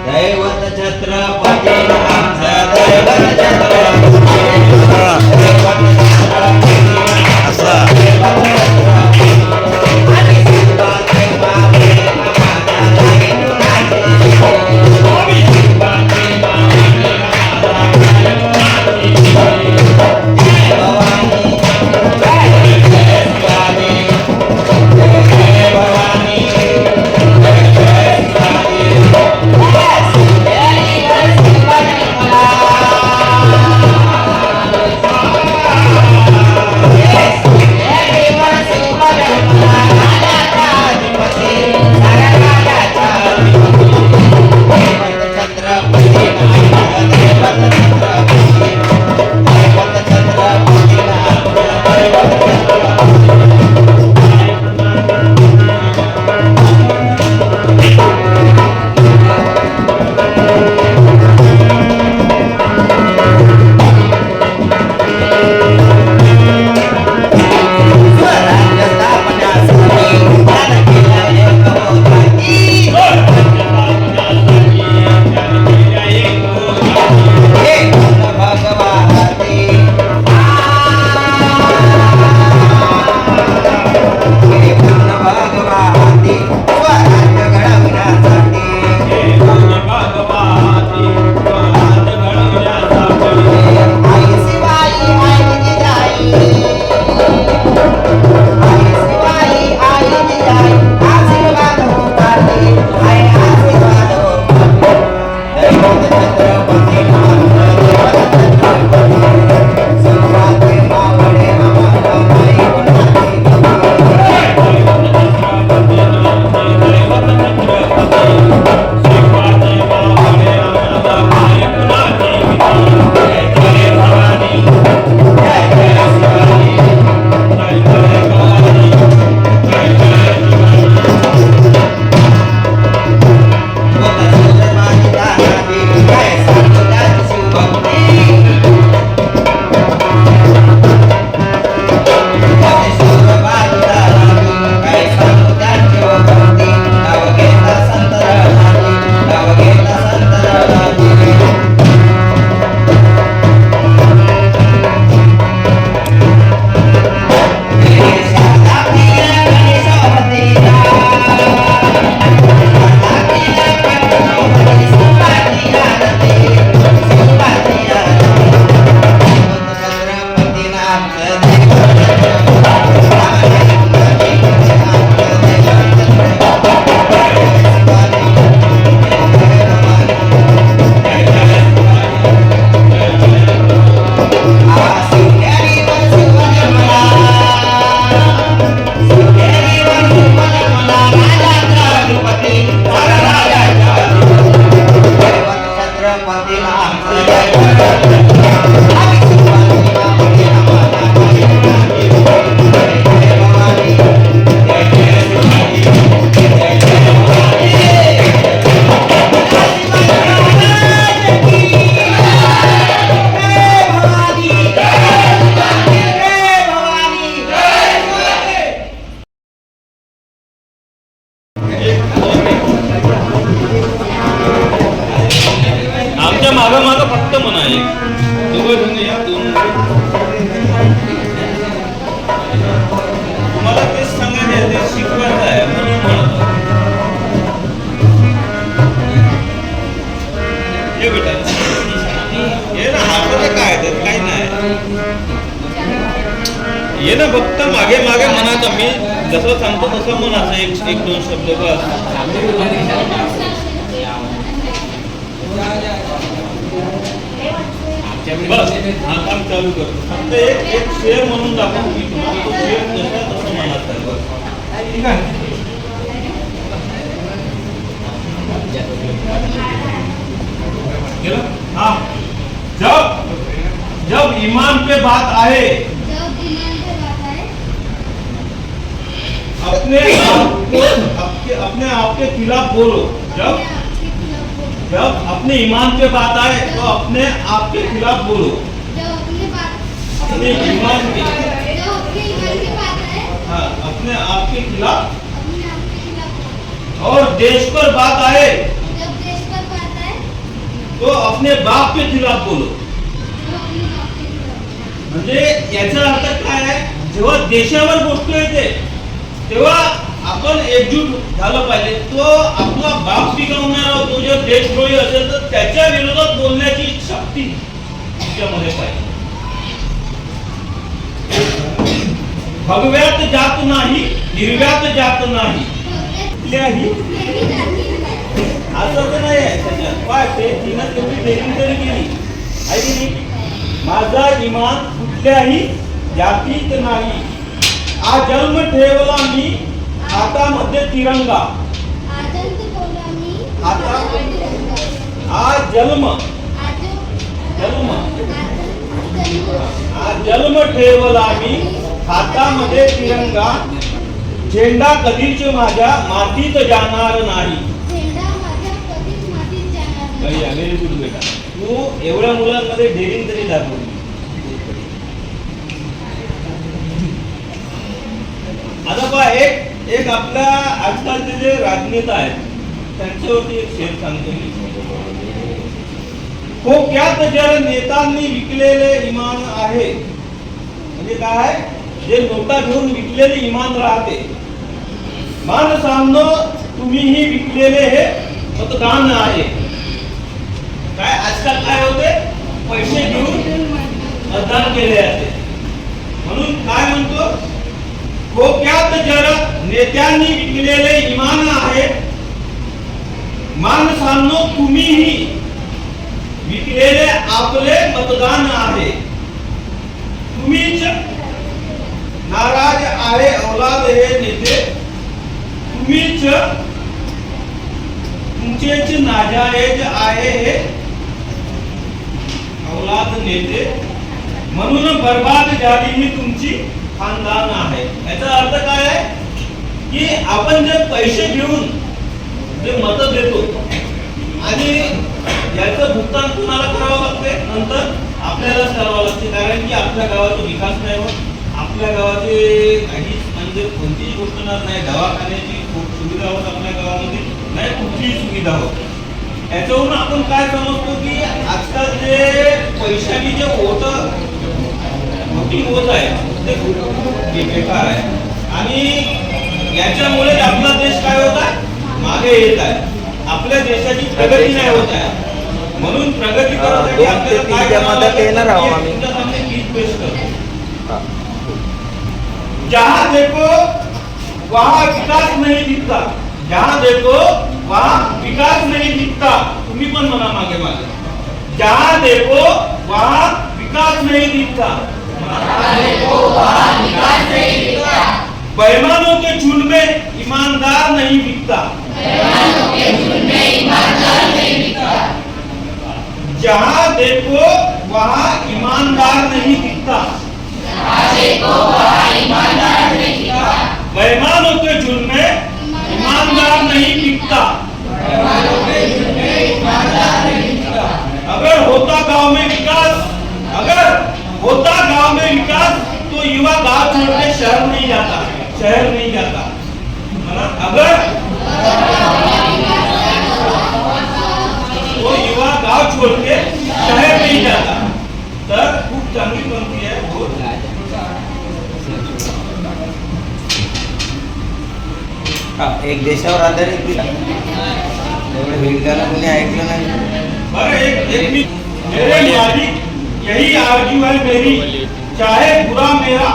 दैवत छत्रपती आमचं दैवत छत्रपती ये ना फक्त मागे मागे मनात मी जसं सांगतो तसं म्हणायचं एक दोन शब्द बस. बस काम चालू करतो. फक्त एक शेअर म्हणून दाखवतो मी तुम्हाला. तो शेअर जसा तसं मनात आहे बस. ठीक आहे. हाँ, जब ईमान पे बात आए, अपने आप अपने आप के खिलाफ बोलो। जब जब अपने ईमान पे बात आए तो अपने आप के खिलाफ बोलो। अपने ईमान के, हाँ, अपने आप के खिलाफ। और देश पर बात आए तो अपने बाप के खिलाफ बोलो। म्हणजे याचा अर्थ काय आहे, जेव्हा देशावर गोष्ट येते तेव्हा आपण एकजूट झालं पाहिजे। तो आपला बाप पिकवणारा, तो जर देशद्रोही असेल तर त्याच्या विरोधात बोलण्याची शक्ती तुमच्यामध्ये पाहिजे। भगव्यात जात नाही, हिरव्यात जात नाही, कुठल्याही असं तर नाही आहे त्याच्यात। काय ते तिनं तेवढी डेअरिंग तरी केली आहे की नाही, माझा इमान कुठल्याही जातीत नाही, आ जन्म ठेवला मी हातामध्ये तिरंगा, जन्म ठेवला मी हातामध्ये तिरंगा, झेंडा कधीच माझ्या मातीत जाणार नाही। व्हेरी गुड बेटा, तू एवढ्या मुलांमध्ये डेअरिंग तरी दाखवली। आता पहा, एक आपल्या आजकालचे जे राजनेता आहेत त्यांच्यावरती एक शेर सांगतो मी। खोक्यात जर नेत्यांनी विकलेले इमान आहे, म्हणजे काय, जे नोटा घेऊन विकलेले इमान राहते, माणसांनो तुम्हीही विकलेले हे मतदान आहे। काय आजकाल काय होते, पैसे घेऊन मतदान केले जाते। म्हणून काय म्हणतो, खोक्यात जर नेत्यांनी विकलेले इमान आहे, माणसांनो तुम्हीही विकलेले आपले मतदान आहे। तुम्हीच नाराज आहे औलाद हे नेते, तुम्हीच तुमचेच नाजायज आहे हे औलाद नेते, म्हणून बर्बाद झाली ही तुमची खानदान आहे। याचा अर्थ काय आहे की आपण जे पैसे घेऊन जे मत देतो आणि याचं भुगतान कुणाला करावं लागते, नंतर आपल्यालाच करावं लागते। कारण की आपल्या गावाचा विकास नाही होत, आपल्या गावाचे काहीच म्हणजे कोणतीही गोष्ट नाही, दवाखान्याची सुविधा होत आपल्या गावामध्ये नाही, कुठलीही सुविधा होत। याच्यावरून आपण काय समजतो की आजकाल जे पैशाची जे वोटिंग होत आहे ते बेकार आहे, आणि याच्यामुळे आपला देश काय होत आहे, मागे येत आहे। आपल्या देशाची प्रगती नाही होत आहे। म्हणून प्रगती करण्यासाठी आपल्याला काय करावं लागेल, सामने गीत पेश करतो। जहां देखो वहां विकास नहीं दिखता, जहां देखो वहां विकास नहीं दिखता। तुम्ही पण म्हणा मागे मागे, जहां देखो वहां विकास नहीं दिखता, बेईमानों के झुंड में ईमानदार नहीं दिखता, जहां देखो वहां ईमानदार नहीं दिखता, बेईमानों के झुंड में ईमानदार नहीं दिखता। अगर होता गांव में विकास, अगर होता गांव में विकास, तो युवा गांव छोड़ के शहर नहीं जाता, शहर नहीं जाता। अगर तो युवा गांव छोड़ के शहर नहीं जाता। तर खूप चांगली पंक्ती आहे। एक देशावर आधारित दिला, एवढं विज्ञान कोणी ऐकलं नाही। बरं, एक मेरे मालिक यही आरज़ू है मेरी, चाहे बुरा मेरा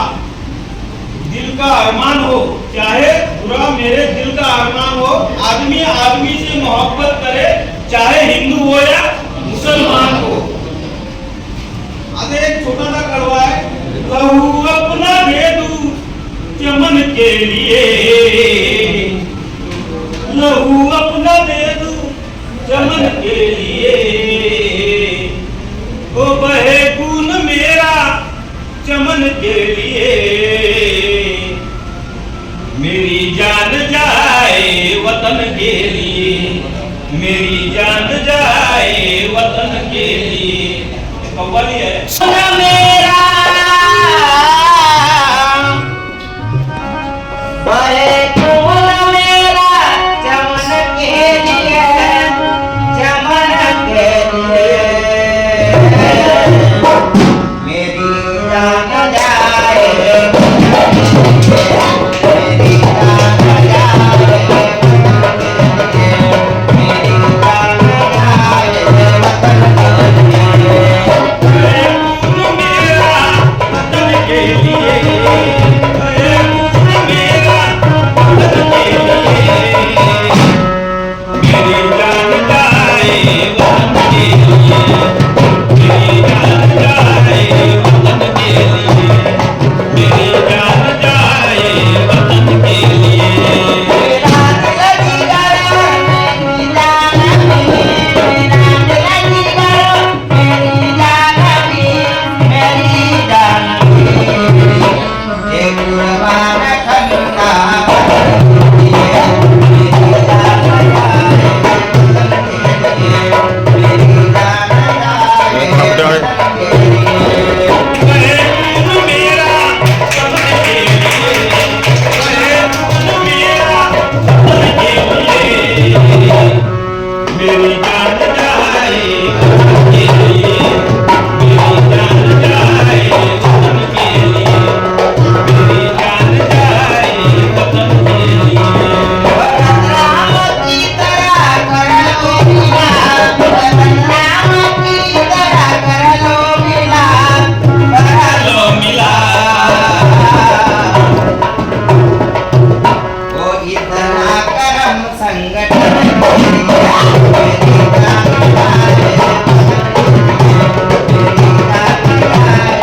दिल का अरमान हो, चाहे बुरा मेरे दिल का अरमान हो, आदमी आदमी से मोहब्बत करे, चाहे हिंदू हो या मुसलमान हो। आता एक छोटा सा कड़वा है, लहू अपना दे दूं चमन के लिए, लहू अपना दे दूं चमन के लिए, ओ बहे खून मेरा चमन के लिए, मेरी जान जाए वतन के लिए, मेरी जान जाए वतन के लिए। कव्वाली है। सुना मेरा बहे खून मेरा चमन के लिए, चमन के लिए मेरी जान जाए, मेरी जान जाए, मेरी जान जाए वतन के लिए। खून मेरा वतन के लिए, खून मेरा वतन के लिए, मेरी जान जाए वतन के लिए, मेरी जान जाए वतन के लिए, मेरी जान जाए वतन के लिए। मेरा दिल जिगर मेरी जान भी, मेरा दिल जिगर मेरी जान भी, मेरी जान भी ये कुर्बान खन्ना दिए, मेरी जान जाए वतन के लिए, मेरी जान जाए वतन के लिए। खून मेरा वतन के लिए, खून मेरा वतन के लिए, मेरी जान जाए वतन के लिए, मेरी जान जाए वतन के लिए, मेरी जान जाए वतन के लिए। वतन राम की तरह कर लो मिलाप, वतन राम की तरह कर लो मिलाप, कर लो मिलाप। वो इतना करम संगठन मेरी जान जाए, मेरी जान जाए।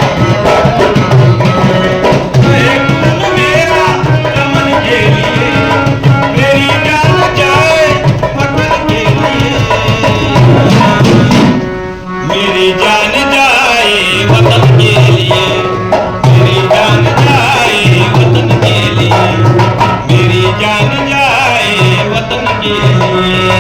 खून मेरा चमन के लिए, मेरी जान जाए वतन के लिए, मेरी जान जाए वतन के लिए, मेरी जान जाए वतन के लिए, मेरी जान जाए वतन के लिए।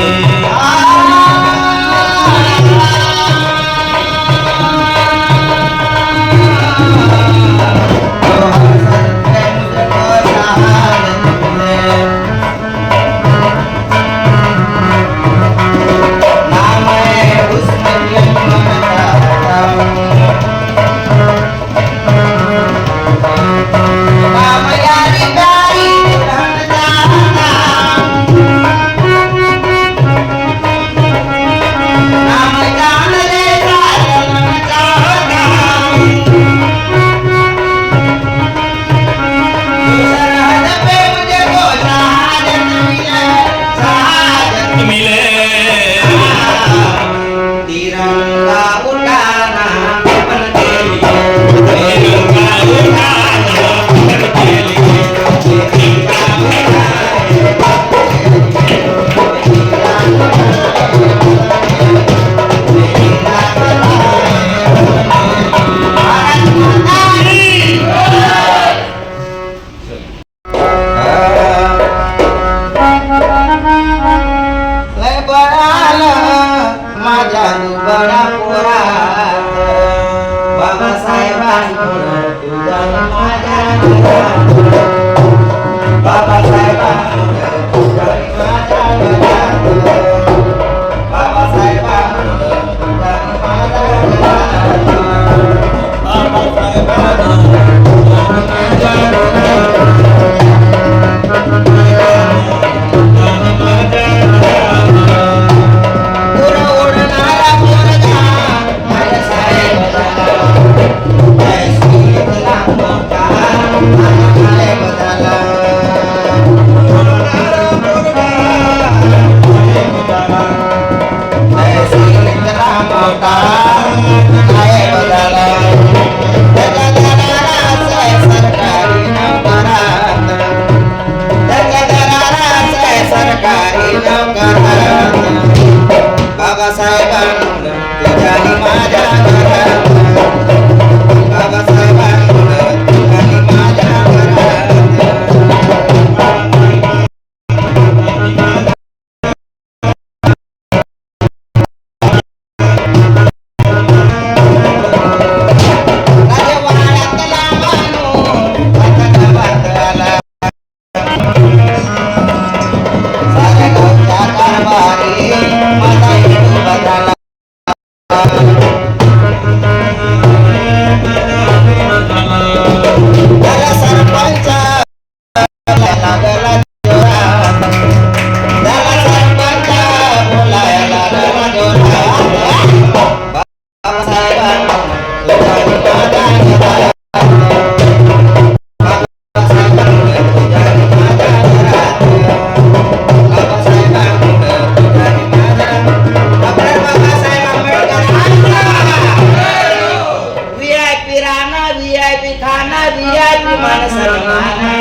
VIP राणा VIP खाना VIP मान सन्मान